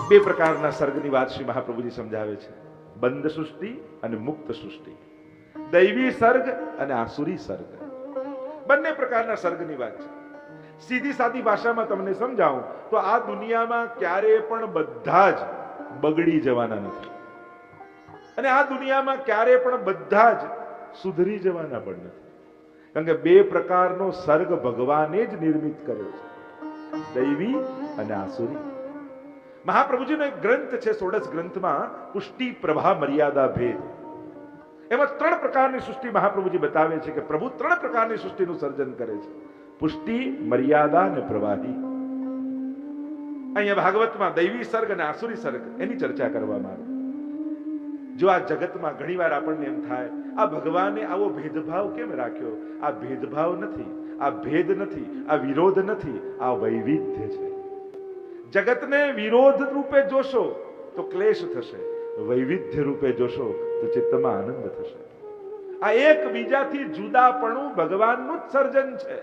બે પ્રકારના સર્ગની વાત શ્રી મહાપ્રભુજી સમજાવે છે, બંધ સૃષ્ટિ અને મુક્ત સૃષ્ટિ, દૈવી સર્ગ અને આસુરી સર્ગ. બંને પ્રકારના સર્ગની વાત છે. સીધી સાદી ભાષામાં તમને સમજાવું તો આ દુનિયામાં ક્યારે પણ બધા જ બગડી જવાના નથી, અને આ દુનિયામાં ક્યારે પણ બધા જ સુધરી જવાના પણ નથી. કારણ કે બે પ્રકારનો સર્ગ ભગવાને જ નિર્મિત કર્યો છે, દૈવી અને આસુરી. મહાપ્રભુજીનો એક ગ્રંથ છે, ષોડશ ગ્રંથમાં પુષ્ટિ પ્રભા મર્યાદા ભેદ. એમાં ત્રણ પ્રકારની સૃષ્ટિ મહાપ્રભુજી બતાવે છે કે પ્રભુ ત્રણ પ્રકારની સૃષ્ટિનું સર્જન કરે છે, પુષ્ટિ, મર્યાદા અને પ્રવાહી. અહીંયા ભાગવતમાં દૈવી સર્ગ અને આસુરી સર્ગ એની ચર્ચા કરવામાં આવે. જો આ જગતમાં ઘણીવાર આપણને એમ થાય આ ભગવાને આવો ભેદભાવ કેમ રાખ્યો? આ ભેદભાવ નથી, આ ભેદ નથી, આ વિરોધ નથી, આ વૈવિધ્ય છે. જગતને વિરોધ રૂપે જોશો તો ક્લેશ થશે, વૈવિધ્ય રૂપે જોશો તો ચિત્તમાં આનંદ થશે. આ એક બીજાથી જુદાપણું ભગવાનનું જ સર્જન છે.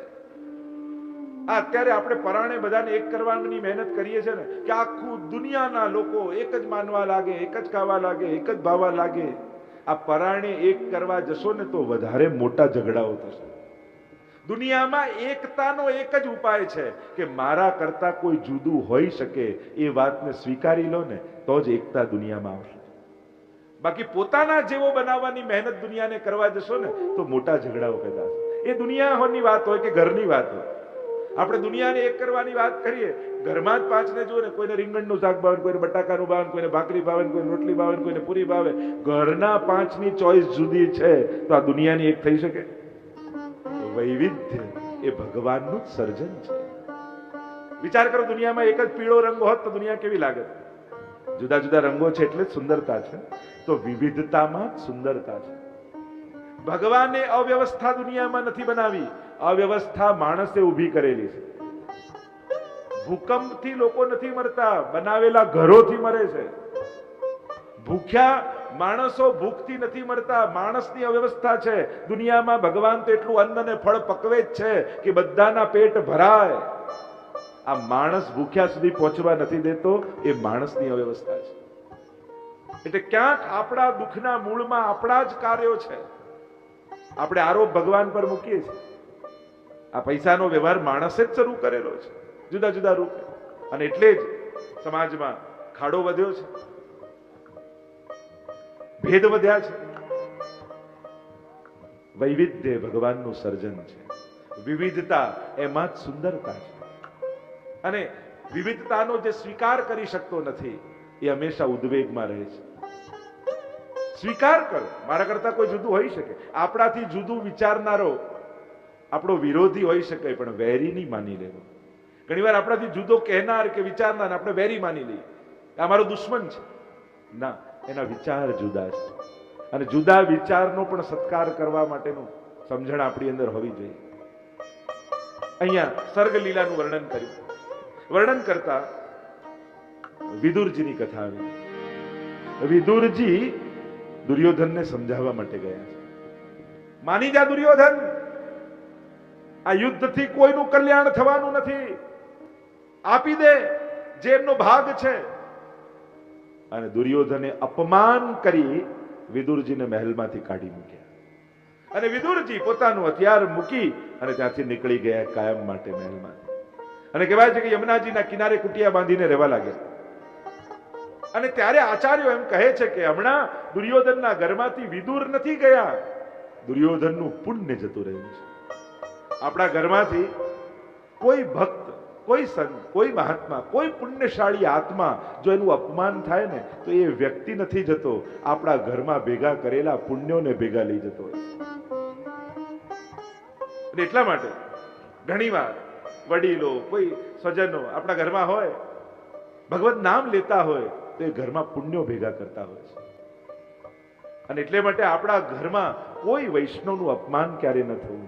આ અત્યારે આપણે પરાણે બધાને એક કરવાની મહેનત કરીએ છીએ ને કે આખું દુનિયાના લોકો એક જ માનવા લાગે, એક જ ખાવા લાગે, એક જ ભાવવા લાગે. આ પરાણે એક કરવા જશો ને તો વધારે મોટા ઝઘડાઓ થશે. દુનિયામાં એકતાનો એક જ ઉપાય છે કે મારા કરતા કોઈ જુદું હોઈ શકે એ વાતને સ્વીકારી લો ને તો જ એકતા દુનિયામાં આવશે. બાકી પોતાના જેવો બનાવવાની મહેનત દુનિયાને કરવા જશો ને તો મોટા ઝઘડાઓ પેદા થશે. એ દુનિયાની વાત હોય કે ઘરની વાત હોય. આપણે દુનિયાને એક કરવાની વાત કરીએ, ઘરમાં જ પાંચને જો ને કોઈને રીંગણનું શાક ભાવે, કોઈને બટાકાનું ભાવે, કોઈને ભાખરી ભાવે, કોઈને રોટલી ભાવે, કોઈને પૂરી ભાવે. ઘરના પાંચની ચોઈસ જુદી છે તો આ દુનિયાની એક થઈ શકે? વૈવિધ્ય એ ભગવાનનું જ સર્જન છે. વિચાર કરો, દુનિયામાં એક જ પીળો રંગ હોત તો દુનિયા કેવી લાગે? જુદા જુદા રંગો છે એટલે જ સુંદરતા છે. તો વિવિધતામાં જ સુંદરતા છે. ભગવાને અવ્યવસ્થા દુનિયામાં નથી બનાવી, અવ્યવસ્થા માણસે ઊભી કરેલી છે. ભૂકંપથી લોકો નથી મરતા, બનાવેલા ઘરોથી મરે છે. ભૂખ્યા માણસો ભૂખથી નથી મરતા, માણસની અવ્યવસ્થા છે. દુનિયામાં ભગવાન તો એટલું અન્ન અને ફળ પકવે જ છે કે બધાના પેટ ભરાય. આ માણસ ભૂખ્યા સુધી પહોંચવા નથી દેતો, એ માણસની અવ્યવસ્થા છે. એટલે ક્યાંક આપણા દુઃખના મૂળમાં આપણા જ કાર્યો છે. આપણે આરોપ ભગવાન પર મૂકીએ છીએ. આ પૈસાનો વ્યવહાર માણસે જ શરૂ કરેલો છે, જુદા જુદા રૂપે. અને એટલે જ સમાજમાં ખાડો વધ્યો છે, ભેદ વધ્યા છે. વૈવિધ્ય ભગવાનનું સર્જન છે. વિવિધતા એમાં જ સુંદરતા છે. અને વિવિધતાનો જે સ્વીકાર કરી શકતો નથી એ હંમેશા ઉદ્વેગમાં રહે છે. સ્વીકાર કરો, મારા કરતા કોઈ જુદું હોઈ શકે. આપણાથી જુદું વિચારનારો આપણો વિરોધી હોઈ શકે પણ વેરી નહીં માની લેવો. ઘણીવાર આપણાથી જુદો કહેનાર કે વિચારનાર આપણે વેરી માની લઈએ, આ મારો દુશ્મન છે. ના, એના વિચાર જુદા છે. અને જુદા વિચારનો પણ સત્કાર કરવા માટેનું સમજણ આપણી અંદર હોવી જોઈએ. અહીંયા સર્ગ લીલાનું વર્ણન કર્યું. વર્ણન કરતા વિદુરજીની કથા આવી. વિદુરજી દુર્યોધનને સમજાવવા માટે ગયા છે. માની જા દુર્યોધન, આ યુદ્ધથી કોઈનું કલ્યાણ થવાનું નથી. આપી દે જે એમનો ભાગ છે. અને દુર્યોધને અપમાન કરી વિદુરજીને મહેલમાંથી કાઢી મૂક્યા. અને વિદુરજી પોતાનું હથિયાર મૂકી અને ત્યાંથી નીકળી ગયા કાયમ માટે મહેલમાં. અને કહેવાય છે કે યમુનાજીના કિનારે કુટિયા બાંધીને રહેવા લાગ્યા. અને ત્યારે આચાર્યો એમ કહે છે કે હમણાં દુર્યોધનના ઘરમાંથી વિદુર નથી ગયા, દુર્યોધનનું પુણ્ય જતું રહ્યું છે. આપણા ઘરમાંથી કોઈ ભક્ત, કોઈ સંત, કોઈ મહાત્મા, કોઈ પુણ્યશાળી આત્મા જો એનું અપમાન થાય ને તો એ વ્યક્તિ નથી જતો, આપણા ઘરમાં ભેગા કરેલા પુણ્યોને ભેગા લઈ જતો હોય. એટલા માટે ઘણીવાર વડીલો, કોઈ સ્વજનો આપણા ઘરમાં હોય, ભગવત નામ લેતા હોય તો એ ઘરમાં પુણ્યો ભેગા કરતા હોય છે. અને એટલે માટે આપણા ઘરમાં કોઈ વૈષ્ણવનું અપમાન ક્યારે ન થવું.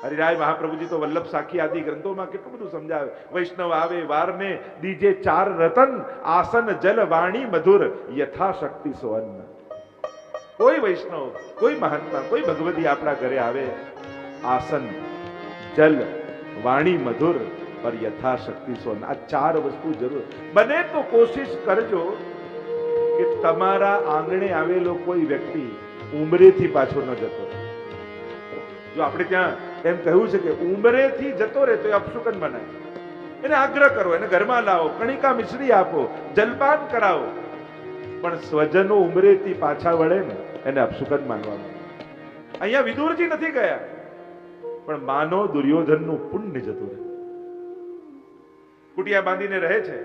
હરિરાય મહાપ્રભુજી તો વલ્લભ સાખી આદિ ગ્રંથોમાં કેટલું બધું સમજાવે. વૈષ્ણવ આવે વારને દીજે ચાર રતન, આસન જલ વાણી મધુર, યથાશક્તિ સો અન્ન. કોઈ વૈષ્ણવ, કોઈ મહાત્મા, કોઈ ભગવતી આપણા ઘરે આવે, આસન, જલ, વાણી મધુર પર યથાશક્તિ સોન. આ 4 વસ્તુ જરૂર. બને તો કોશિશ કરજો કે તમારા આંગણે આવેલો કોઈ વ્યક્તિ ઉંમરેથી પાછો ન જતો. જો આપણે ત્યાં એમ કહ્યું છે કે ઉંમરેથી જતો રહે તો એ અપશુકન બનાય. એને આગ્રહ કરો, એને ઘરમાં લાવો, કણિકા મિશ્રી આપો, જલપાન કરાવો, પણ સ્વજનો ઉંમરેથી પાછા વળે ને એને અપશુકન માનવાનું. અહીંયા વિદુરજી નથી ગયા, પણ માનો દુર્યોધનનું પુણ્ય જતું રહે. કુટિયા બાંધીને રહે છે.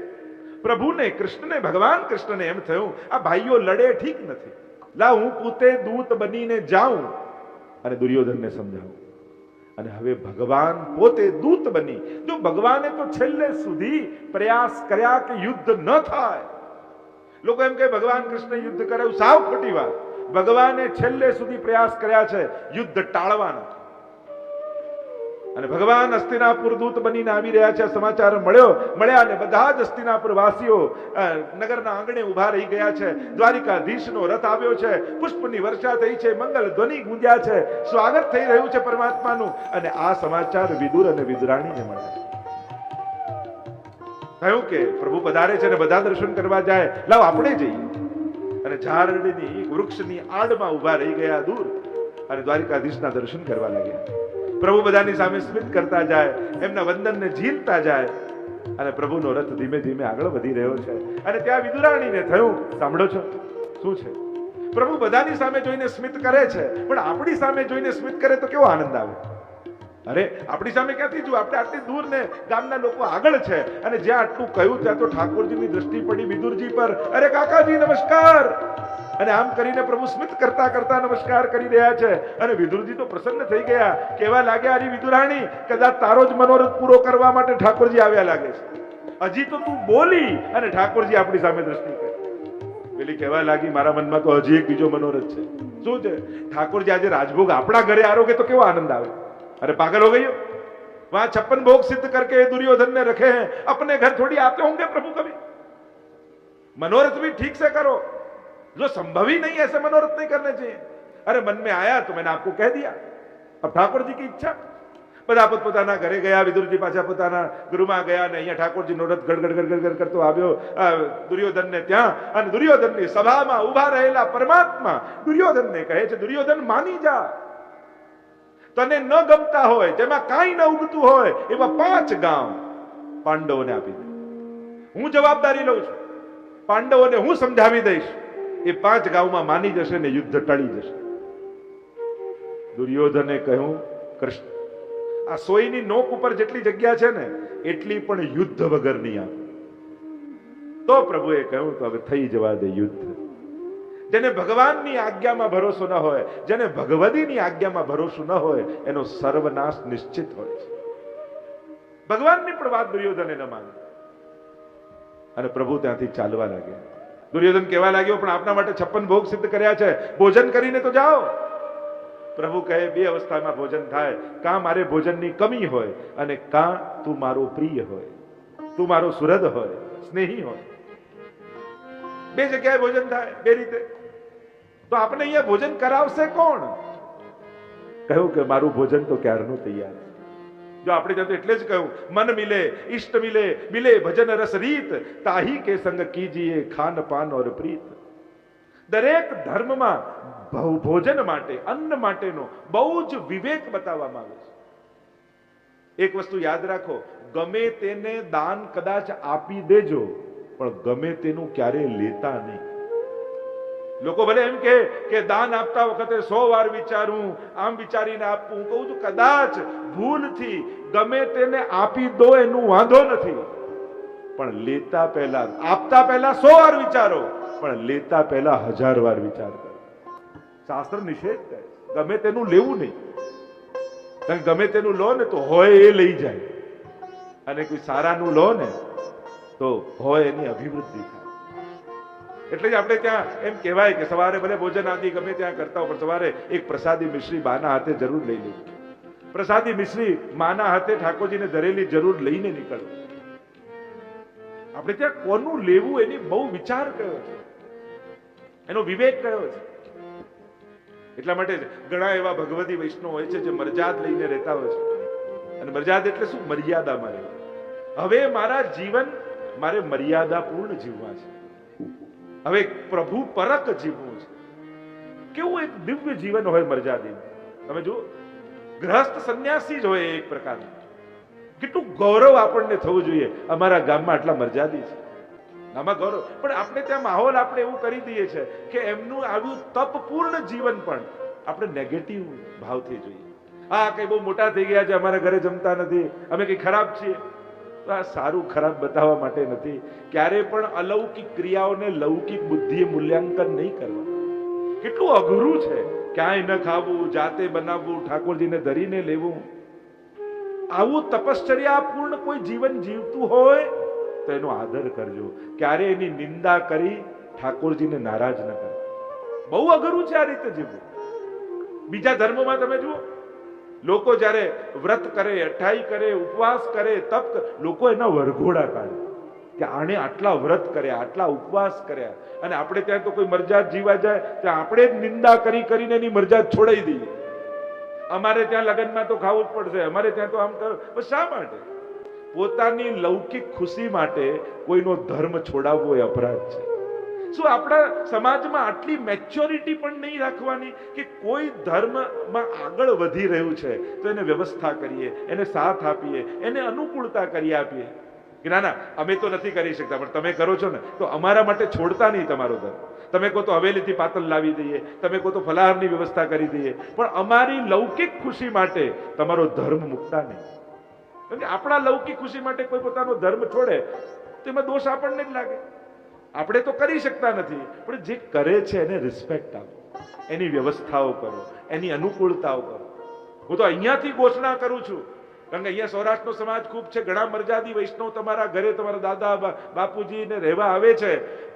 પ્રભુને, કૃષ્ણને, ભગવાન કૃષ્ણને એમ થયું આ ભાઈઓ લડે ઠીક નથી, લા હું પોતે દૂત બનીને જાઉં અને દુર્યોધનને સમજાવું. અને હવે ભગવાન પોતે દૂત બની, જો ભગવાને તો છેલ્લે સુધી પ્રયાસ કર્યા કે યુદ્ધ ન થાય. લોકો એમ કહે ભગવાન કૃષ્ણ યુદ્ધ કરાયું, સાવ ખોટી વાત. ભગવાને છેલ્લે સુધી પ્રયાસ કર્યા છે યુદ્ધ ટાળવાના. અને ભગવાન હસ્તિનાપુર દૂત બનીને આવી રહ્યા છે, સમાચાર મળ્યા અને બધા જ હસ્તિનાપુર વાસીઓ નગરના આંગણે ઉભા રહી ગયા છે. દ્વારિકાધીશનો રથ આવ્યો છે, પુષ્પની વર્ષા થઈ છે, મંગલ ધ્વનિ ગુંજ્યા છે, સ્વાગત થઈ રહ્યું છે પરમાત્માનું. અને આ સમાચાર વિદુર અને વિદુરાણીને મળ્યા. કહ્યું કે પ્રભુ પધારે છે અને બધા દર્શન કરવા જાય, લાવ આપણે જઈએ. અને ઝાડની વૃક્ષની આડમાં ઉભા રહી ગયા દૂર અને દ્વારિકાધીશના દર્શન કરવા લાગ્યા. પ્રભુ બધાની સામે સ્મિત કરતા જાય, એમના વંદનને ઝીલતા જાય અને પ્રભુનો રથ ધીમે ધીમે આગળ વધી રહ્યો છે. અને ત્યાં વિદુરાણીને થયું, સાંભળો છો શું છે? પ્રભુ બધાની સામે જોઈને સ્મિત કરે છે, પણ આપણી સામે જોઈને સ્મિત કરે તો કેવો આનંદ આવે. અરે આપણી સામે ક્યાંથી જોયું? આપણે આટલી દૂર ને ગામના લોકો આગળ છે, અને જ્યાં આટલું કહ્યું ત્યાં તો ઠાકોરજીની દ્રષ્ટિ પડી વિદુરજી પર. અરે કાકાજી નમસ્કાર. અને આમ કરીને પ્રભુ સ્મિત કરતા કરતા નમસ્કાર કરી રહ્યા છે. અને વિદુરજી તો પ્રસન્ન થઈ ગયા. કેવા લાગ્યા, અરે વિદુરાણી, કદાચ તારો જ મનોરથ પૂરો કરવા માટે ઠાકોરજી આવ્યા લાગે છે. હજી તો તું બોલી અને ઠાકોરજી આપણી સામે દ્રષ્ટિ કરી. પેલી કહેવા લાગી, મારા મનમાં તો હજી એક બીજો મનોરથ છે. શું છે? ઠાકોરજી આજે રાજભોગ આપણા ઘરે આરોગે તો કેવો આનંદ આવે. अरे पागल हो गई हो? वहां 56 भोग सिद्ध करके दुर्योधन ने रखे हैं, अपने घर थोड़ी आते होंगे प्रभु कभी? मनोरथ भी ठीक से करो, जो संभव ही नहीं ऐसे मनोरथ नहीं करने चाहिए. अरे मन में आया तो मैंने आपको कह दिया. अब ठाकुर जी की इच्छा. બધા પોતાના ઘરે ગયા. વિદુરજી પાછા પોતાના ગૃહમાં ગયા અને અહીંયા ઠાકોરજીનો રથ ગડગડ કરતો આવ્યો દુર્યોધનને ત્યાં. અને દુર્યોધનની સભામાં ઉભા રહેલા પરમાત્મા દુર્યોધનને કહે છે, દુર્યોધન માની જા. તને ન ગમતા હોય, જેમાં કાંઈ ન ઉગતું હોય એવા 5 ગામ પાંડવોને આપી દે. હું જવાબદારી લઉં છું, પાંડવોને હું સમજાવી દઈશ. એ 5 ગામમાં માની જશે ને યુદ્ધ ટળી જશે. દુર્યોધને કહ્યું, કૃષ્ણ આ સોયની નોક ઉપર જેટલી જગ્યા છે ને એટલી પણ યુદ્ધ વગર નહીં આપે. તો પ્રભુએ કહ્યું, તો હવે થઈ જવા દે યુદ્ધ. જેને ભગવાનની આજ્ઞામાં ભરોસો ન હોય, જેને ભગવદીની આજ્ઞામાં ભરોસો ન હોય, એનો સર્વનાશ નિશ્ચિત હોય છે. ભગવાનની પણ વાત દુર્યોધને ન માની અને પ્રભુ ત્યાંથી ચાલવા લાગ્યા. દુર્યોધન કહેવા લાગ્યો, પણ આપના માટે 56 ભોગ સિદ્ધ કર્યા છે, ભોજન કરીને તો જાઓ. પ્રભુ કહે, 2 અવસ્થામાં ભોજન થાય, કાં મારે ભોજનની કમી હોય અને કાં તું મારો પ્રિય હોય, તું મારો સુહૃદ હોય, સ્નેહી હોય. 2 જગ્યાએ ભોજન થાય, 2 રીતે. તો આપણે અહીંયા ભોજન કરાવશે કોણ? કહ્યું કે મારું ભોજન તો ક્યારનું તૈયાર છે. જો આપણે ત્યાં તો એટલે જ કહ્યું, મન મિલે ઇષ્ટ મિલે, મિલે ભજન રસ રીત, તાહી કે સંગ કીજીએ ખાન પાન ઓર પ્રીત. દરેક ધર્મમાં ભોજન માટે, અન્ન માટેનો બહુ જ વિવેક બતાવવામાં આવે છે. એક વસ્તુ યાદ રાખો, ગમે તેને દાન કદાચ આપી દેજો, પણ ગમે તેનું ક્યારે લેતા નહીં. લોકો ભલે એમ કે દાન આપતા વખતે 100 વાર વિચારું, આમ વિચારીને આપવું. કહું છું, કદાચ ભૂલથી ગમે તેને આપી દો એનું વાંધો નથી, પણ લેતા પહેલા, આપતા પહેલા 100 વાર વિચારો, પણ લેતા પહેલા 1000 વાર વિચાર કરો. શાસ્ત્ર નિષેધ કરે, ગમે તેનું લેવું નહીં. ગમે તેનું લો ને તો હોય એ લઈ જાય, અને કોઈ સારાનું લો ને તો હોય એની અભિવૃદ્ધિ થાય. એટલે જ આપણે ત્યાં એમ કહેવાય કે સવારે ભલે ભોજન આદિ ગમે ત્યાં કરતા હો, પણ સવારે એક પ્રસાદી મિશ્રી બાના હાથે જરૂર લઈ લેવું. પ્રસાદી મિશ્રી માના હાથે ઠાકોરજીને ધરેલી જરૂર લઈને નીકળવું. આપણે ત્યાં કોનું લેવું એની બહુ વિચાર કયો છે, એનો વિવેક કયો છે. એટલા માટે ઘણા એવા ભગવદી વૈષ્ણવ હોય છે જે મરજાદ લઈને રહેતા હોય છે. અને મરજાદ એટલે શું? મર્યાદામાં રહે. હવે મારા જીવન મારે મર્યાદાપૂર્ણ જીવવા છે, હવે પ્રભુ પરક જીવવું છે. કેવું એક દિવ્ય જીવન હોય મર્યાદિન. તમે જુઓ, ગ્રહસ્થ સંન્યાસી જ હોય એક પ્રકારનું. કેટલું ગૌરવ આપણને થવું જોઈએ, અમારા ગામમાં આટલા મર્યાદી છે, આમાં ગૌરવ. પણ આપણે ત્યાં માહોલ આપણે એવું કરી દઈએ છે કે એમનું આવ્યું તપપૂર્ણ જીવન પણ આપણે નેગેટિવ ભાવથી જોઈએ. હા, કઈ બહુ મોટા થઈ ગયા છે, અમારા ઘરે જમતા નથી, અમે કઈ ખરાબ છીએ. તો આ સારું ખરાબ બતાવવા માટે નથી. ક્યારે પણ અલૌકિક ક્રિયાઓને લૌકિક બુદ્ધિએ મૂલ્યાંકન નહીં કરવા. કેટલું અઘરું છે, ક્યાંય ન ખાવું, જાતે બનાવવું, ઠાકોરજીને ધરીને લેવું. આવું તપશ્ચર્યાપૂર્ણ કોઈ જીવન જીવતું હોય તો એનો આદર કરજો. ક્યારે એની નિંદા કરી ઠાકોરજીને નારાજ ન કરો. બહુ અઘરું છે આ રીતે જીવવું. બીજા ધર્મોમાં તમે જુઓ, લોકો જ્યારે વ્રત કરે, અઠાઈ કરે, ઉપવાસ કરે, તપ કરે, લોકો એના વરઘોડા કાઢે કે આણે આટલા વ્રત કર્યા, આટલા ઉપવાસ કર્યા. અને આપણે ત્યાં તો કોઈ મરજાદ જીવા જાય ત્યાં આપણે જ નિંદા કરી કરીને એની મરજાદ છોડાઈ દઈએ. અમારે ત્યાં લગ્નમાં તો ખાવું જ પડશે, અમારે ત્યાં તો આમ કરો. શા માટે? પોતાની લૌકિક ખુશી માટે કોઈનો ધર્મ છોડાવવો એ અપરાધ છે. શું આપણા સમાજમાં આટલી મેચ્યોરિટી પણ નહીં રાખવાની કે કોઈ ધર્મમાં આગળ વધી રહ્યું છે તો એને વ્યવસ્થા કરીએ, એને સાથ આપીએ, એને અનુકૂળતા કરી આપીએ કે ના ના અમે તો નથી કરી શકતા પણ તમે કરો છો ને તો અમારા માટે છોડતા નહીં તમારો ધર્મ. તમે કહો તો હવેલીથી પાતલ લાવી દઈએ, તમે કહો તો ફલાહારની વ્યવસ્થા કરી દઈએ, પણ અમારી લૌકિક ખુશી માટે તમારો ધર્મ મૂકતા નહીં. કારણ કે આપણા લૌકિક ખુશી માટે કોઈ પોતાનો ધર્મ છોડે તો એમાં દોષ આપણને જ લાગે. આપણે તો કરી શકતા નથી, પણ જે કરે છે એને રિસ્પેક્ટ આપો, એની વ્યવસ્થાઓ કરો, એની અનુકૂળતાઓ કરો. હું તો અહીંયાથી ઘોષણા કરું છું, કારણ કે અહીંયા સૌરાષ્ટ્રનો સમાજ ખૂબ છે, ઘણા મર્યાદી વૈષ્ણવ તમારા ઘરે, તમારા દાદા બાપુજીને રહેવા આવે છે.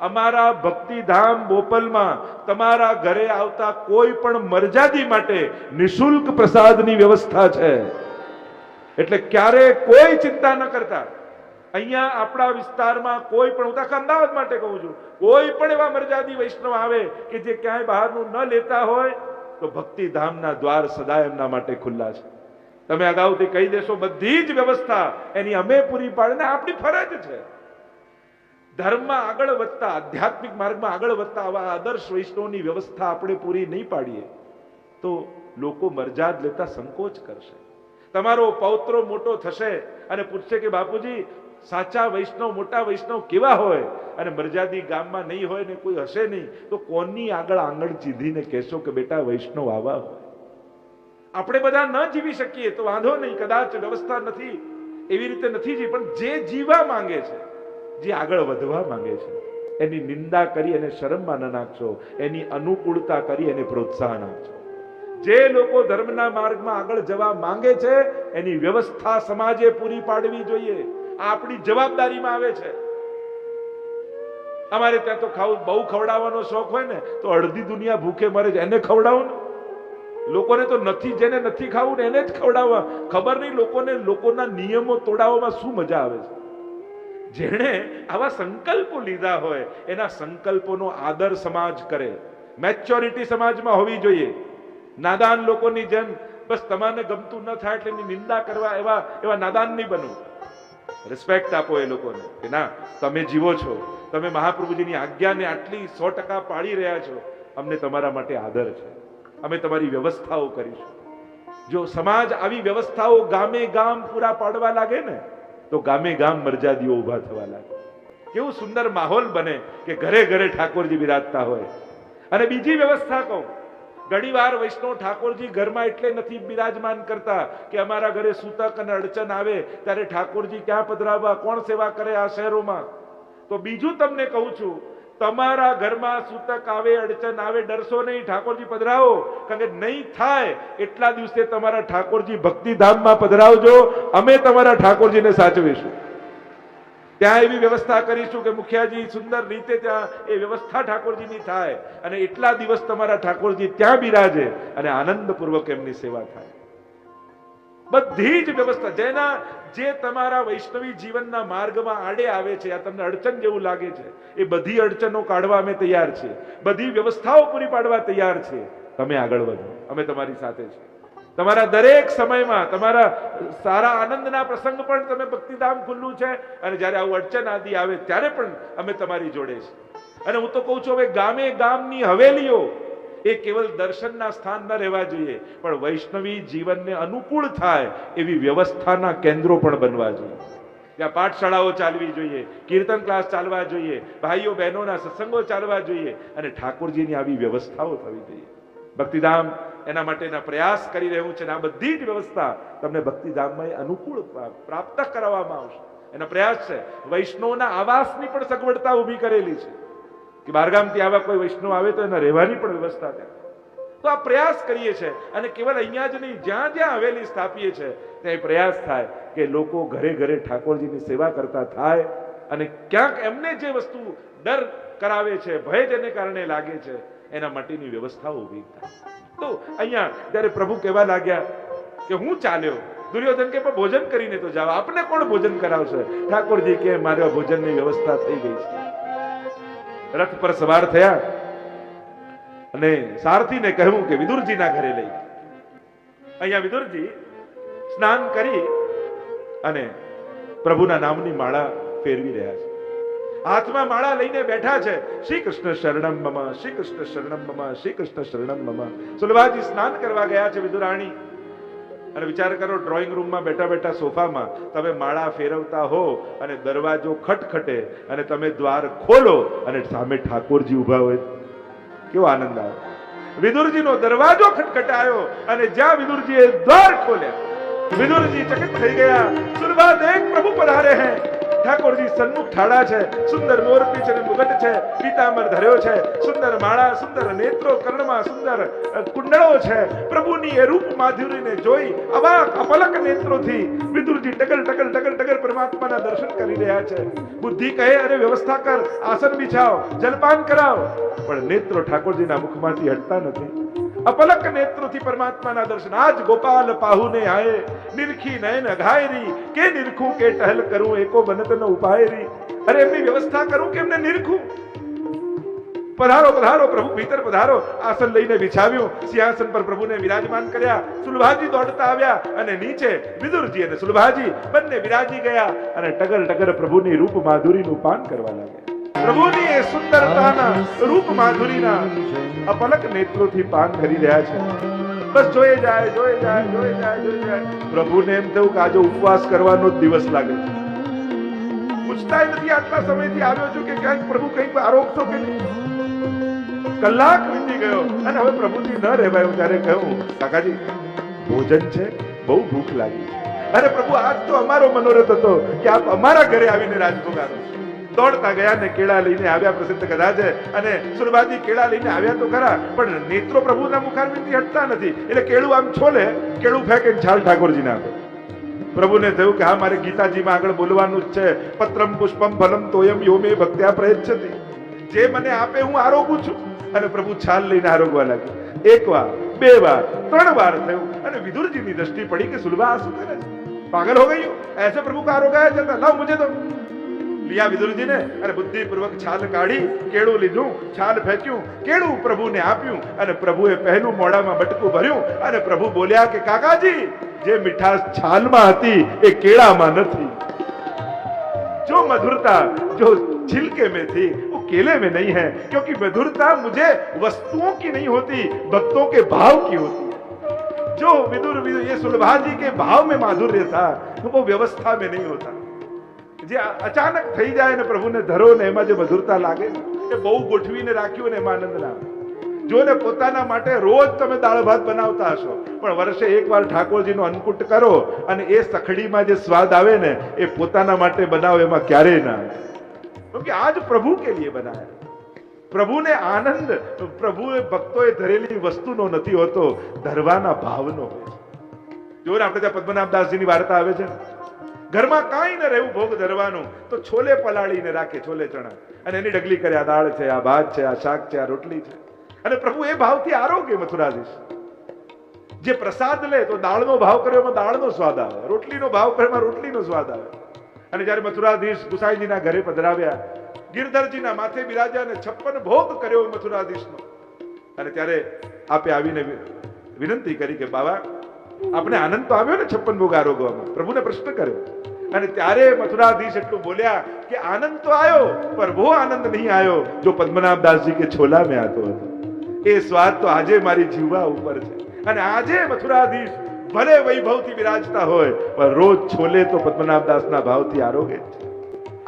અમારા ભક્તિધામ બોપલમાં તમારા ઘરે આવતા કોઈ પણ મર્યાદી માટે નિઃશુલ્ક પ્રસાદની વ્યવસ્થા છે. એટલે ક્યારે કોઈ ચિંતા ન કરતા. અહીંયા આપણા વિસ્તારમાં કોઈ પણ, હું તો અમદાવાદ માટે કહું છું, કોઈ પણ એવા મર્યાદી વૈષ્ણવ આવે કે જે ક્યાંય બહારનું ન લેતા હોય તો ભક્તિધામના દ્વાર સદા એમના માટે ખુલ્લા છે. તમે અગાઉથી કહી દેશો, બધી જ વ્યવસ્થા એની અમે પૂરી પાડીને આપણી ફરજ છે. ધર્મમાં આગળ વધતા, આધ્યાત્મિક માર્ગમાં આગળ વધતા આવા આદર્શ વૈષ્ણવની વ્યવસ્થા આપણે પૂરી નહીં પાડીએ તો લોકો મરજાદ લેતા સંકોચ કરશે. તમારો પૌત્રો મોટો થશે અને પૂછશે કે બાપુજી સાચા વૈષ્ણવ, મોટા વૈષ્ણવ કેવા હોય? અને મર્યાદી ગામમાં નહીં હોય ને કોઈ હશે નહીં તો કોની આગળ આંગળ ચીધીને કહેશો કે બેટા વૈષ્ણવ આવા હોય? આપણે બધા ન જીવી શકીએ તો વાંધો નહીં, કદાચ વ્યવસ્થા નથી એવી રીતે નથી જીવી, પણ જે જીવા માંગે છે, જે આગળ વધવા માંગે છે, એની નિંદા કરી અને શરમમાં ન નાખશો, એની અનુકૂળતા કરી એને પ્રોત્સાહન આપજો. જે લોકો ધર્મના માર્ગમાં આગળ જવા માંગે છે એની વ્યવસ્થા સમાજે પૂરી પાડવી જોઈએ. આપણી જવાબદારીમાં આવે છે. અમારે ત્યાં તો ખાવું, બહુ ખવડાવવાનો શોખ હોય ને તો અડધી દુનિયા ભૂખે મરે છે, એને ખવડાવો ને. લોકોને તો નથી, જેને નથી ખાવું ને એને જ ખવડાવવા. ખબર નહીં લોકોને લોકોના નિયમો તોડાવવામાં શું મજા આવે છે. જેણે આવા સંકલ્પો લીધા હોય એના સંકલ્પોનો આદર સમાજ કરે. મેચ્યોરિટી સમાજમાં હોવી જોઈએ. નાદાન લોકોની જેમ બસ તમારે ગમતું ન થાય એટલે એની નિંદા કરવા એવા નાદાન નહીં બનવું. રિસ્પેક્ટ આપો એ લોકોને કે ના તમે જીવો છો, તમે મહાપ્રભુજીની આજ્ઞાને આટલી 100% પાળી રહ્યા છો, અમને તમારા માટે આદર છે, અમે તમારી વ્યવસ્થાઓ કરીશું. જો સમાજ આવી વ્યવસ્થાઓ ગામે ગામ પૂરા પાડવા લાગે ને તો ગામે ગામ મર્યાદીઓ ઉભા થવા લાગે. કેવું સુંદર માહોલ બને કે ઘરે ઘરે ઠાકોરજી બિરાજતા હોય. અને બીજી વ્યવસ્થા કહું, ઘણી વાર વૈષ્ણવ ઠાકોરજી ઘરમાં એટલે નથી બિરાજમાન કરતા કે અમારા ઘરે સૂતક અને અડચન આવે ત્યારે ઠાકોરજી ક્યાં પધરાવવા, કોણ સેવા કરે આ શહેરોમાં. તો બીજું તમને કહું છું, તમારા ઘરમાં સૂતક આવે, અડચન આવે, ડરશો નહીં, ઠાકોરજી પધરાવો. કારણ કે નહીં થાય એટલા દિવસે તમારા ઠાકોરજી ભક્તિધામમાં પધરાવજો, અમે તમારા ઠાકોરજીને સાચવીશું. ત્યાં એવી વ્યવસ્થા કરીશું કે મુખિયાજી સુંદર રીતે ત્યાં એ વ્યવસ્થા ઠાકોરજીની થાય અને એટલા દિવસ તમારા ઠાકોરજી ત્યાં બિરાજે અને આનંદપૂર્વક એમની સેવા થાય. બધી જ વ્યવસ્થા જે તમારા વૈષ્ણવી જીવનના માર્ગમાં આડે આવે છે, આ તમને અડચણ જેવું લાગે છે, એ બધી અડચણો કાઢવા અમે તૈયાર છીએ, બધી વ્યવસ્થાઓ પૂરી પાડવા તૈયાર છીએ. તમે આગળ વધો, અમે તમારી સાથે છીએ. તમારા દરેક સમયમાં તમારા સારા આનંદના પ્રસંગ પણ તમે ભક્તિધામ ખુલ્લું છે, અને જ્યારે આવું અડચણ આદિ આવે ત્યારે પણ અમે તમારી જોડે છે. અને હું તો કહું છું, હવે ગામે ગામની હવેલીઓ એ કેવલ દર્શનના સ્થાન ન રહેવા જોઈએ, પણ વૈષ્ણવી જીવનને અનુકૂળ થાય એવી વ્યવસ્થાના કેન્દ્રો પણ બનવા જોઈએ. ત્યાં પાઠશાળાઓ ચાલવી જોઈએ, કીર્તન ક્લાસ ચાલવા જોઈએ, ભાઈઓ બહેનોના સત્સંગો ચાલવા જોઈએ, અને ઠાકોરજીની આવી વ્યવસ્થાઓ થવી જોઈએ. ભક્તિધામ એના માટેના પ્રયાસ કરી રહ્યું છે, અને આ બધી જ વ્યવસ્થા તમને ભક્તિધામમાં અનુકૂળ પ્રાપ્ત કરાવવામાં આવશે. એનો પ્રયાસ છે. વૈષ્ણવના આવાસની પણ સગવડતા ઊભી કરેલી છે કે બહારગામથી આવા કોઈ વૈષ્ણવ આવે તો એના રહેવાની પણ વ્યવસ્થા થાય. તો આ પ્રયાસ કરીએ છીએ, અને કેવલ અહીંયા જ નહીં, જ્યાં જ્યાં હવેલી સ્થાપીએ છીએ ત્યાં પ્રયાસ થાય કે લોકો ઘરે ઘરે ઠાકોરજીની સેવા કરતા થાય, અને ક્યાંક એમને જે વસ્તુ ડર કરાવે છે, ભય જેને કારણે લાગે છે, એના માટેની વ્યવસ્થાઓ ઊભી થાય. તો અહીંયા જ્યારે પ્રભુ કહેવા લાગ્યા કે હું ચાલ્યો, દુર્યોધન કે ભોજન કરીને તો જાઓ, આપને કોણ ભોજન કરાવશે? ઠાકોરજી કે મારા ભોજનની વ્યવસ્થા થઈ ગઈ છે. રથ પર સવાર થયા અને સારથીને કહ્યું કે વિદુરજીના ઘરે લઈ. અહીંયા વિદુરજી સ્નાન કરી અને પ્રભુના નામની માળા ફેરવી રહ્યા છે. હાથમાં માળા લઈને બેઠા છે. શ્રી કૃષ્ણ શરણમ મમ, શ્રી કૃષ્ણ શરણમ મમ, શ્રી કૃષ્ણ શરણમ મમ. સુલભાજી સ્નાન કરવા ગયા છે વિદુરાણી. અને વિચાર કરો, ડ્રોઈંગ રૂમમાં બેઠા બેઠા સોફામાં તમે માળા ફેરવતા હો અને દરવાજો ખટખટે અને તમે દ્વાર ખોલો અને સામે ઠાકોરજી ઉભા હોય, કેવો આનંદ આવે. વિદુરજીનો દરવાજો ખટખટાયો અને જ્યાં વિદુરજીએ દ્વાર ખોલ્યા, વિદુરજી ચકિત થઈ ગયા. સુરભા દેખ પ્રભુ પધારે હૈ. ઠાકોરજી સન્મુખ ઠાડા છે, સુંદર મોરપીંછ અને મુગટ છે, પીતાંબર ધર્યો છે, સુંદર માળા, સુંદર નેત્રો, કર્ણમાં સુંદર કુંડળો છે. પ્રભુની એ રૂપ માધુરીને જોઈ અવાક અપલક નેત્રોથી વિદુરજી ટગર ટગર ટગર ટગર પરમાત્માના દર્શન કરી રહ્યા છે. બુદ્ધિ કહે અરે વ્યવસ્થા કર, આસન બિછાવ, જલપાન કરાવ, પણ નેત્રો ઠાકોરજીના મુખમાંથી હટતા નથી. અપલક નેત્રોથી પરમાત્માના દર્શન. આજ ગોપાલ પાહુને આયે, નિરખી નયન અઘાયરી, કે નિરખું કે ટહલ કરું, એકો બનત ન ઉપાયરી. અરે એમની વ્યવસ્થા કરું કે એમને નિરખું? પધારો પધારો પ્રભુ, ભીતર પધારો. આસન લઈને બિછાવ્યું, સિંહાસન પર પ્રભુને વિરાજમાન કર્યા. સુલભાજી દોડતા આવ્યા અને નીચે વિદુરજી અને સુલભાજી બંને વિરાજી ગયા અને ટગર ટગર પ્રભુની રૂપ માધુરીનું પાન કરવા લાગ્યા. પ્રભુની એ સુંદરતાના રૂપ માધુરીના અપલક નેત્રોથી પાન કરી રહ્યા છે. બસ જોઈ જાય, જોઈ જાય, જોઈ જાય, જોઈ જાય. પ્રભુને એમ થયું કે આજે ઉપવાસ કરવાનો જ દિવસ લાગે છે. પૂછતા નથી, આટલા સમયથી આવ્યો છું કે ક્યાંક પ્રભુ કંઈક આરોગશો કે નહીં. કલાક વીતી ગયો અને હવે પ્રભુથી ન રહેવાયું. ત્યારે કહ્યું, કાકાજી ભોજન છે, બહુ ભૂખ લાગી છે. અરે પ્રભુ, આજ તો અમારો મનોરથ હતો કે આપ અમારા ઘરે આવીને રાજભોગારો. દોડતા ગયા ને કેળા લઈને આવ્યા. પ્રસિદ્ધ કથા છે. અને સુરબાજી કેળા લઈને આવ્યા તો ખરા, પણ નેત્રો પ્રભુના મુખારવિંદથી હટતા નથી. એટલે કેળું આમ છોલે, કેળું ફેંકે છાલ ઠાકોરજીને આપે. પ્રભુને થયું કે હા, મારે ગીતાજીમાં આગળ બોલવાનું જ છે. પત્રમ પુષ્પમ ફલમ તોયમ યો મે ભક્ત્યા પ્રયચ્છતિ. જે મને આપે હું આરોગું છું. અને પ્રભુ છાલ લઈને આરોગવા લાગ્યા. એક વાર, બે વાર, ત્રણ વાર થયું અને વિદુરજીની દ્રષ્ટિ પડી કે સુલભા શું કરે છે? પાગલ હો ગઈ ऐसे प्रभु का आरोग्य जाता. लाओ मुझे दो. लिया विदुरजी ने અને બુદ્ધિપૂર્વક છાલ કાઢી, કેળું લીધું, છાલ ફેંક્યું, કેળું પ્રભુને આપ્યું અને પ્રભુએ પહેલું મોઢામાં બટકું ભર્યું અને પ્રભુ બોલ્યા કે કાકાજી, જે મીઠાશ છાલમાં હતી એ કેળામાં નથી. जो मधुरता जो छिलके में थी वो केले में नहीं है, क्योंकि मधुरता मुझे वस्तुओं की नहीं होती, भक्तों के भाव की होती है. जो विदुर ये सुलभाजी के भाव में माधुर्य था वो व्यवस्था में नहीं होता. જે અચાનક થઈ જાય ને પ્રભુને ધરો ને એમાં જે મધુરતા લાગે એ બહુ ગોઠવીને રાખ્યું ને એમાં આનંદ ના આવે. જો ને પોતાના માટે રોજ તમે દાળ ભાત બનાવતા હશો, પણ વર્ષે એકવાર ઠાકોરજીનો અન્નકૂટ કરો અને એ સખડીમાં જે સ્વાદ આવે ને એ પોતાના માટે બનાવો એમાં ક્યારેય ના આવે. ક્યોંકि આજ પ્રભુ કે લીએ બનાયા. પ્રભુને આનંદ પ્રભુએ ભક્તોએ ધરેલી વસ્તુનો નથી હોતો, ધરવાના ભાવનો હોય છે. જો ને આપણે ત્યાં પદ્મનાભદાસજીની વાર્તા આવે છે. ઘરમાં કાંઈ ન રહેવું ભોગ ધરવાનું તો છોલે પલાળીને રાખે, છોલે ચણા, અને એની ડગલી કરે. આ દાળ છે, આ ભાત છે, આ શાક છે, આ રોટલી છે. અને પ્રભુ એ ભાવથી આરોગ્ય મથુરાધીશ. જે પ્રસાદ લે તો દાળનો ભાવ કર્યો એમાં દાળનો સ્વાદ આવે, રોટલીનો ભાવ કર્યો એમાં રોટલીનો સ્વાદ આવે. અને જયારે મથુરાધીશ ગુસાઈજીના ઘરે પધરાવ્યા, ગિરધરજીના માથે બિરાજ્યા અને 56 ભોગ કર્યો મથુરાધીશનો. અને ત્યારે આપે આવીને વિનંતી કરી કે બાબા, આપણે આનંદ તો આવ્યો ને 56 ભોગ આરોગવામાં. પ્રભુને પ્રશ્ન કર્યો અને ત્યારે મથુરાધીશ એટલું બોલ્યા કે આનંદ તો આવ્યો પર વો આનંદ નહીં આવ્યો જો પદ્મનાભદાસજી કે છોલા મેં આતો હતો. એ સ્વાદ તો આજે મારી જીવા ઉપર છે. અને આજે મથુરાધીશ ભલે વૈભવથી બિરાજતા હોય પણ રોજ છોલે તો પદ્મનાભદાસના ભાવથી આરોગે છે.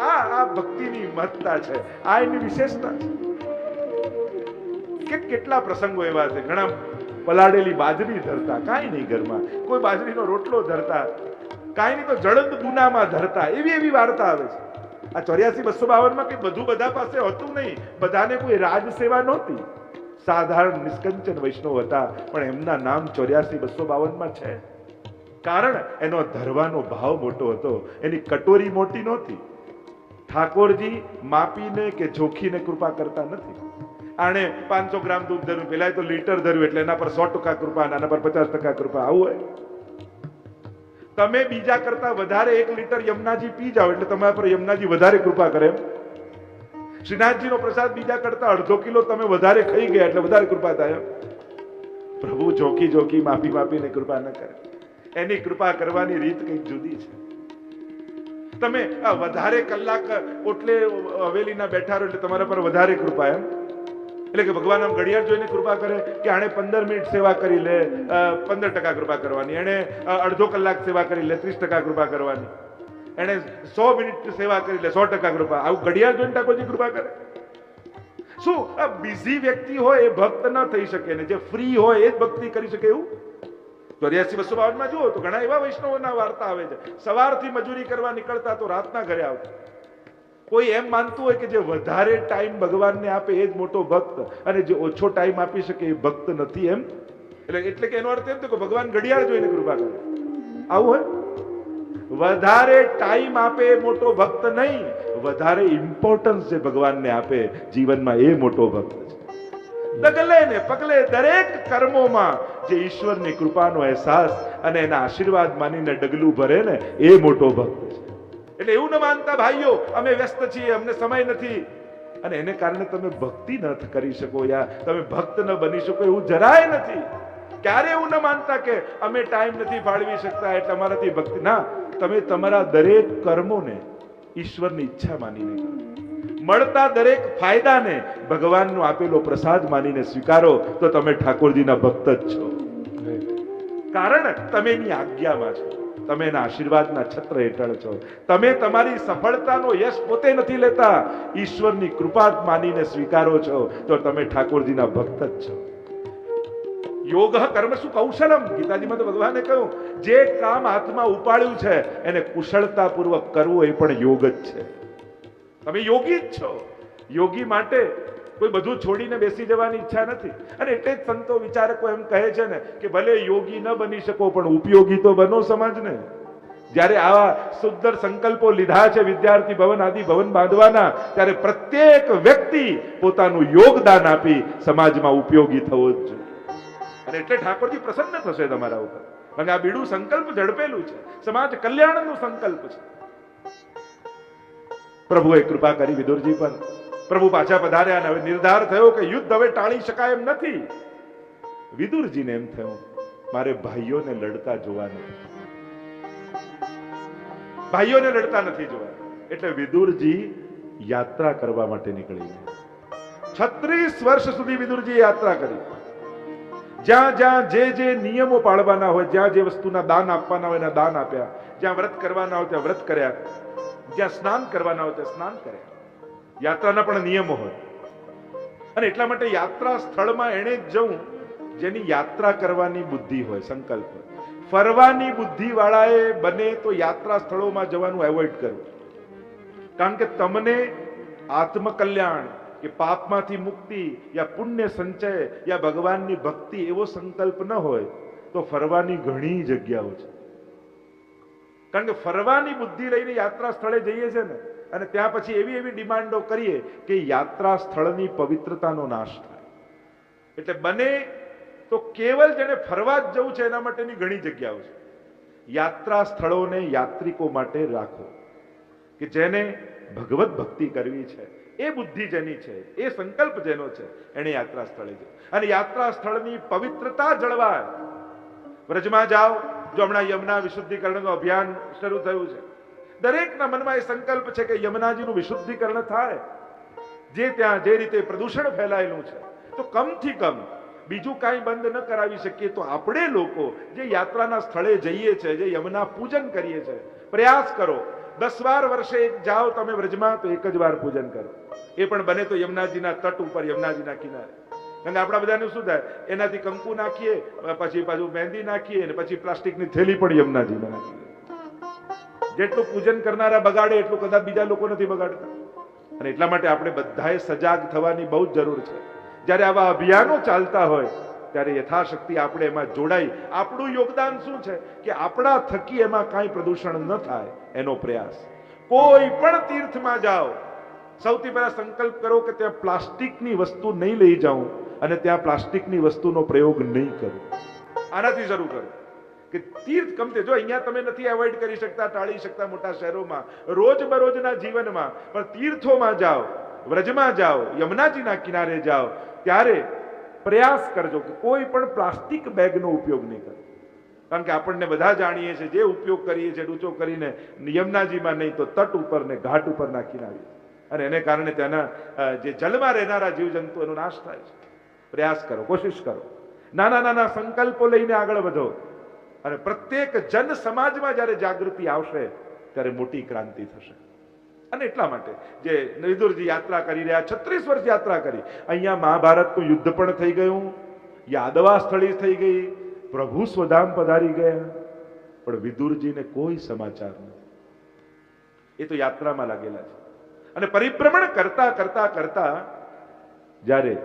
આ ભક્તિની મહત્તા છે, આ એની વિશેષતા છે. કેટલા પ્રસંગો એવા છે, ઘણા પલાળેલી બાજરી ધરતા, કાંઈ નહીં ઘરમાં, કોઈ બાજરીનો રોટલો ધરતા, કાંઈ નહીં તો જળદ દુનામાં ધરતા, એવી વાર્તા આવે છે. આ 84-252 માં કે બધું બધા પાસે હતું નહીં, બધાને કોઈ રાજ સેવા નહોતી, સાધારણ નિષ્કંચન વૈષ્ણવ હતા, પણ એમના નામ 84-252 માં છે. કારણ એનો ધરવાનો ભાવ મોટો હતો, એની કટોરી મોટી નહોતી. ઠાકોરજી માપીને કે જોખીને કૃપા કરતા નથી. આને 500 ગ્રામ દૂધ ધર્યું, પેલા તો લીટર ધર્યું એટલે એના પર 100% કૃપા, આના પર 50% કૃપા. આવું હોય. તમે બીજા કરતા વધારે 1 લીટર યમુનાજી પી જાઓ એટલે તમારા પર યમુનાજી વધારે કૃપા કરે. શ્રીનાથજીનો પ્રસાદ બીજા કરતા 1/2 કિલો તમે વધારે ખાઈ ગયા એટલે વધારે કૃપા થાય. પ્રભુ જોખી માપીને કૃપા ન કરે. એની કૃપા કરવાની રીત કંઈક જુદી છે. તમે વધારે કલાક ઓટલે હવેલીના બેઠા રહો એટલે તમારા પર વધારે કૃપા. એમ એટલે કે ભગવાન આમ ઘડિયાળ જોઈને કૃપા કરે કે આણે 15 મિનિટ સેવા કરી લે 15% કૃપા કરવાની, એણે અડધો કલાક સેવા કરી લે 30% કૃપા કરવાની, એણે 100 મિનિટ સેવા કરી લે 100% કૃપા. આવું ઘડિયાળ જોઈને ઠાકોરજી કૃપા કરે? શું આ બિઝી વ્યક્તિ હોય એ ભક્ત ન થઈ શકે ને જે ફ્રી હોય એ જ ભક્તિ કરી શકે એવું? 84-252 માં જુઓ તો ઘણા એવા વૈષ્ણવોના વાર્તા આવે છે, સવારથી મજૂરી કરવા નીકળતા તો રાતના ઘરે આવતા. કોઈ એમ માનતું હોય કે જે વધારે ટાઈમ ભગવાનને આપે એ જ મોટો ભક્ત અને જે ઓછો ટાઈમ આપી શકે એ ભક્ત નથી એમ. એટલે કે એનો અર્થ એમ કે ભગવાન ઘડિયાળ જોઈને કૃપા કરે. આવું હોય? વધારે ટાઈમ આપે એ મોટો ભક્ત નહીં, વધારે ઇમ્પોર્ટન્સ જે ભગવાનને આપે જીવનમાં એ મોટો ભક્ત છે. ડગલે ને પગલે દરેક કર્મોમાં જે ઈશ્વરની કૃપાનો અહેસાસ અને એના આશીર્વાદ માનીને ડગલું ભરે ને એ મોટો ભક્ત છે. એટલે એવું ન માનતા ભાઈઓ અમે વ્યસ્ત છીએ, અમને સમય નથી, અને એને કારણે તમે ભક્તિ ન કરી શકો યા તમે ભક્ત ન બની શકો એવું જરાય નથી. ક્યારે એવું ન માનતા કે અમે ટાઈમ નથી ફાળવી શકતા એટલે અમારાથી ભક્તિ ના. તમે તમારા દરેક કર્મોને ઈશ્વરની ઈચ્છા માનીને કરો. મળતા દરેક ફાયદાને ભગવાનનો આપેલો પ્રસાદ માનીને સ્વીકારો તો તમે ઠાકોરજીના ભક્ત જ છો. કારણ તમે એની આજ્ઞામાં છો, તમે એના આશીર્વાદના છત્ર હેઠળ છો. તમે તમારી સફળતાનો યશ પોતે નથી લેતા, ઈશ્વરની કૃપા માનીને સ્વીકારો છો તો તમે ઠાકોરજીના ભક્ત જ છો. યોગ કર્મસુ કૌશલમ, ગીતાજીમાં તો ભગવાને કહ્યું જે કામ હાથમાં ઉપાડ્યું છે એને કુશળતાપૂર્વક કરવું એ પણ યોગ જ છે. તમે યોગી જ છો. યોગી માટે કોઈ બધું છોડીને બેસી જવાની ઈચ્છા નથી. અને એટલે જ સંતો વિચારકો એમ કહે છે ને કે ભલે યોગી ન બની શકો પણ ઉપયોગી તો બનો સમાજને. જ્યારે આવા સુંદર સંકલ્પો લીધા છે વિદ્યાર્થી ભવન આદિ ભવન બાંધવાના, ત્યારે પ્રત્યેક વ્યક્તિ પોતાનું યોગદાન આપી સમાજમાં ઉપયોગી થવો જ જોઈએ. અને એટલે ઠાકોરજી પ્રસન્ન થશે તમારા ઉપર. અને આ બીડું સંકલ્પ ઝડપેલું છે, સમાજ કલ્યાણનું સંકલ્પ છે. પ્રભુએ કૃપા કરી વિદુરજી પર. પ્રભુ પાછા પધાર્યા અને હવે નિર્ધાર થયો કે યુદ્ધ હવે ટાળી શકાય એમ નથી. વિદુરજીને એમ થયું મારે ભાઈઓને લડતા જોવા નથી, ભાઈઓને લડતા નથી જોવા. એટલે વિદુરજી યાત્રા કરવા માટે નીકળી ગયા. 36 વર્ષ સુધી વિદુરજી યાત્રા કરી. જ્યાં જ્યાં જે નિયમો પાળવાના હોય, જ્યાં જે વસ્તુના દાન આપવાના હોય એના દાન આપ્યા, જ્યાં વ્રત કરવાના હોય ત્યાં વ્રત કર્યા, જ્યાં સ્નાન કરવાના હોય ત્યાં સ્નાન કર્યા. યાત્રાના પણ નિયમો હોય. અને એટલા માટે યાત્રા સ્થળમાં એને જ જવું જેની યાત્રા કરવાની બુદ્ધિ હોય, સંકલ્પ હોય. ફરવાની બુદ્ધિ વાળાએ બને તો યાત્રા સ્થળોમાં જવાનું એવોઇડ કરવું. કારણ કે તમને આત્મકલ્યાણ કે પાપમાંથી મુક્તિ યા પુણ્ય સંચય યા ભગવાનની ભક્તિ એવો સંકલ્પ ન હોય તો ફરવાની ઘણી જગ્યાઓ છે. કારણ કે ફરવાની બુદ્ધિ લઈને યાત્રા સ્થળે જઈએ છે ને, અને ત્યાં પછી એવી ડિમાન્ડો કરીએ કે યાત્રા સ્થળની પવિત્રતાનો નાશ થાય. એટલે બને તો કેવલ જેને ફરવા જ જવું છે એના માટેની ઘણી જગ્યાઓ છે. યાત્રા સ્થળોને યાત્રિકો માટે રાખો કે જેને ભગવત ભક્તિ કરવી છે, એ બુદ્ધિ જેની છે, એ સંકલ્પ જેનો છે, એને યાત્રા સ્થળે જવું. અને યાત્રા સ્થળની પવિત્રતા જળવાય વ્રજમાં જાઓ. જો હમણાં યમુના વિશુદ્ધિકરણનું અભિયાન શરૂ થયું છે, દરેકના મનમાં એ સંકલ્પ છે કે યમુનાજીનું વિશુદ્ધિકરણ થાય. જે ત્યાં જે રીતે પ્રદૂષણ ફેલાયેલું છે, તો કમથી કમ બીજું કાંઈ બંધ ન કરાવી શકીએ તો આપણે લોકો જે યાત્રાના સ્થળે જઈએ છીએ, જે યમુના પૂજન કરીએ છીએ, પ્રયાસ કરો 10 વાર વર્ષે જાઓ તમે વ્રજમાં તો એક જ વાર પૂજન કરો. એ પણ બને તો યમુનાજીના તટ ઉપર, યમુનાજીના કિનારે. કારણ કે આપણા બધાને શું થાય, એનાથી કંકુ નાખીએ, પછી પાછું મહેંદી નાખીએ, અને પછી પ્લાસ્ટિકની થેલી પણ યમુનાજીમાં નાખીએ. જેટલું પૂજન કરનારા બગાડે એટલું કદાચ બીજા લોકો નથી બગાડતા. અને એટલા માટે આપણે બધાએ સજાગ થવાની બહુ જ જરૂર છે. જ્યારે આવા અભિયાનો ચાલતા હોય ત્યારે યથાશક્તિ આપણે એમાં જોડાઈ. આપણું યોગદાન શું છે કે આપણા થકી એમાં કાંઈ પ્રદૂષણ ન થાય એનો પ્રયાસ. કોઈ પણ તીર્થમાં જાઓ, સૌથી પહેલા સંકલ્પ કરો કે ત્યાં પ્લાસ્ટિકની વસ્તુ નહીં લઈ જાઉં અને ત્યાં પ્લાસ્ટિકની વસ્તુનો પ્રયોગ નહીં કરું. આનાથી શરૂ કરો કે તીર્થ ગમતે. જો અહીંયા તમે નથી એવોઇડ કરી શકતા, ટાળી શકતા મોટા શહેરોમાં, રોજબરોજના જીવનમાં, પણ તીર્થોમાં જાઓ, વ્રજમાં જાઓ, યમુનાજીના કિનારે જાઓ, ત્યારે પ્રયાસ કરજો કે કોઈ પણ પ્લાસ્ટિક બેગનો ઉપયોગ નહીં કરો. કારણ કે આપણને બધા જાણીએ છીએ જે ઉપયોગ કરીએ છીએ ડૂચો કરીને યમુનાજીમાં નહીં તો તટ ઉપર ને ઘાટ ઉપર નાખીને આવીએ, અને એને કારણે ત્યાંના જે જલમાં રહેનારા જીવજંતુ એનો નાશ થાય છે. પ્રયાસ કરો, કોશિશ કરો, નાના નાના સંકલ્પો લઈને આગળ વધો, અને પ્રત્યેક જન સમાજમાં જ્યારે જાગૃતિ આવશે ત્યારે મોટી ક્રાંતિ થશે. અને એટલા માટે જે વિદુરજી યાત્રા કરી રહ્યા, 36 વર્ષ યાત્રા કરી, અહીંયા મહાભારતનું યુદ્ધ પણ થઈ ગયું, યાદવા સ્થળી થઈ ગઈ, પ્રભુ સ્વધામ પધારી ગયા, પણ વિદુરજીને કોઈ સમાચાર નથી. એ તો યાત્રામાં લાગેલા છે. અને પરિભ્રમણ કરતા કરતા કરતા જ્યારે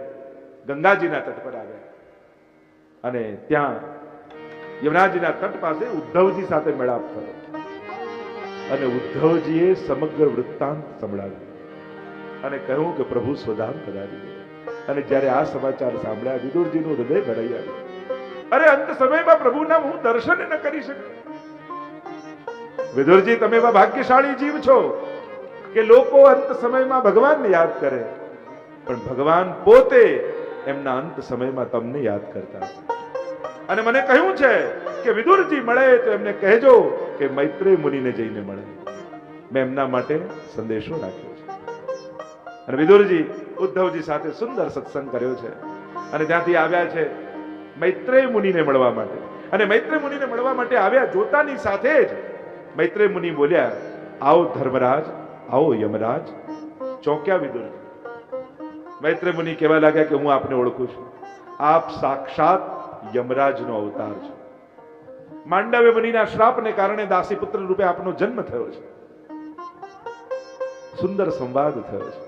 ગંગાજીના તટ પર આવ્યા અને ત્યાં યમુનાજીના તટ પાસે ઉદ્ધવજી સાથે મેળાપ થયો, અને ઉદ્ધવજીએ સમગ્ર વૃત્તાંત સંભળાવ્યું અને કહ્યું કે પ્રભુ સ્વધામ પધારી ગયા. અને જ્યારે આ સમાચાર સાંભળ્યા, વિદુરજીનું હૃદય ભરાઈ આવ્યું. અરે અંત સમયમાં પ્રભુના હું દર્શન ન કરી શકું. વિદુરજી, તમે એવા ભાગ્યશાળી જીવ છો કે લોકો અંત સમયમાં ભગવાનને યાદ કરે, પણ ભગવાન પોતે એમના અંત સમયમાં તમને યાદ કરતા હતા. અને મને કહ્યું છે કે વિદુરજી મળે તો એમને કહેજો કે મૈત્રેય મુનિને જઈને મળે. મેં એમના માટે સંદેશો રાખ્યો છે. અને વિદુરજી ઉદ્ધવજી સાથે સુંદર સત્સંગ કર્યો છે, અને ત્યાંથી આવ્યા છે મૈત્રેય મુનિને મળવા માટે. અને મૈત્રેય મુનિને મળવા માટે આવ્યા, જોતાની સાથે જ મૈત્રેય મુનિ બોલ્યા, આવો ધર્મરાજ, આવો યમરાજ. ચોંક્યા વિદુરજી. મૈત્રેય મુનિ કહેવા લાગ્યા કે હું આપને ઓળખું છું, આપ સાક્ષાત યમરાજનો અવતાર છે. માંડવ્ય મુનિના શ્રાપને કારણે દાસી પુત્ર રૂપે આપનો જન્મ થયો છે. સુંદર સંવાદ થયો છે.